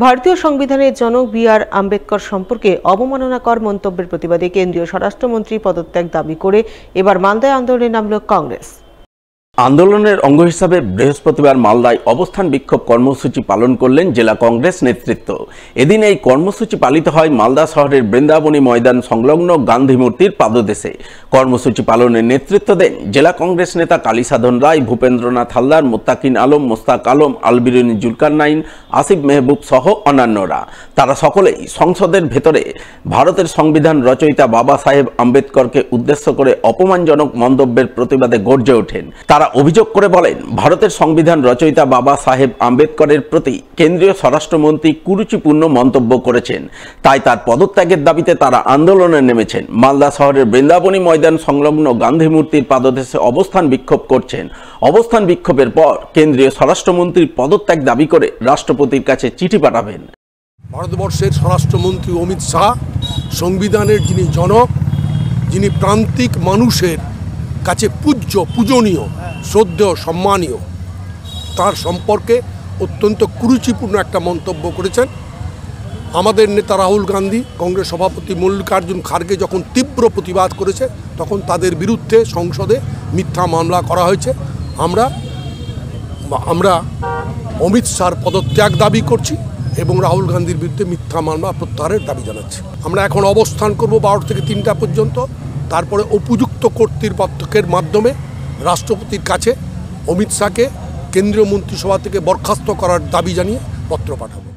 ভারতীয় সংবিধানের জনক বি.আর. আম্বেদকর সম্পর্কে অবমাননাকর মন্তব্যের প্রতিবাদে কেন্দ্রীয় স্বরাষ্ট্রমন্ত্রী পদত্যাগ দাবি করে এবার মালদায় আন্দোলনে নামল কংগ্রেস। আন্দোলনের অঙ্গ হিসাবে বৃহস্পতিবার মালদায় অবস্থান বিক্ষোভ কর্মসূচি পালন করলেন জেলা কংগ্রেস নেতৃত্ব। এদিন এই কর্মসূচি পালিত হয় মালদা শহরের বৃন্দাবনী ময়দান সংলগ্ন গান্ধী মূর্তির পাদদেশে। কর্মসূচি পালনের নেতৃত্ব দেন জেলা কংগ্রেস নেতা কালীসাধন রায়, ভূপেন্দ্রনাথ হালদার, মোত্তাকিন আলম, মোস্তাক আলম, আলবিরুনি জুলকারনাইন, আসিফ মেহবুব সহ অন্যান্যরা। তারা সকলেই সংসদের ভেতরে ভারতের সংবিধান রচয়িতা বাবা সাহেব আম্বেদকরকে উদ্দেশ্য করে অপমানজনক মন্তব্যের প্রতিবাদে গর্জে ওঠেন। তারা অভিযোগ করে বলেন, ভারতের সংবিধান রচয়িতা বাবা সাহেব আম্বেদকরের প্রতি কেন্দ্রীয় স্বরাষ্ট্রমন্ত্রী কুরুচিপূর্ণ মন্তব্য করেছেন, তাই তার পদত্যাগের দাবিতে তারা আন্দোলনে নেমেছেন। মালদা শহরের বৃন্দাবনী ময়দান সংলগ্ন গান্ধী মূর্তির পাদদেশে অবস্থান বিক্ষোভ করছেন। অবস্থান বিক্ষোভের পর কেন্দ্রীয় স্বরাষ্ট্রমন্ত্রীর পদত্যাগ দাবি করে রাষ্ট্রপতির কাছে চিঠি পাঠাবেন। ভারতবর্ষের স্বরাষ্ট্রমন্ত্রী অমিত শাহ, সংবিধানের যিনি জনক, যিনি প্রান্তিক মানুষের কাছে পূজনীয়, শ্রদ্ধেয়, সম্মানীয়, তার সম্পর্কে অত্যন্ত কুরুচিপূর্ণ একটা মন্তব্য করেছেন। আমাদের নেতা রাহুল গান্ধী, কংগ্রেস সভাপতি মল্লিকার্জুন খার্গে যখন তীব্র প্রতিবাদ করেছে, তখন তাদের বিরুদ্ধে সংসদে মিথ্যা মামলা করা হয়েছে। আমরা অমিত শাহর পদত্যাগ দাবি করছি এবং রাহুল গান্ধীর বিরুদ্ধে মিথ্যা মামলা প্রত্যাহারের দাবি জানাচ্ছি। আমরা এখন অবস্থান করব 12 থেকে 3টা পর্যন্ত। তারপরে উপযুক্ত কর্তৃপক্ষের মাধ্যমে রাষ্ট্রপতির কাছে অমিত শাহকে কেন্দ্রীয় মন্ত্রিসভা থেকে বরখাস্ত করার দাবি জানিয়ে পত্র পাঠাবো।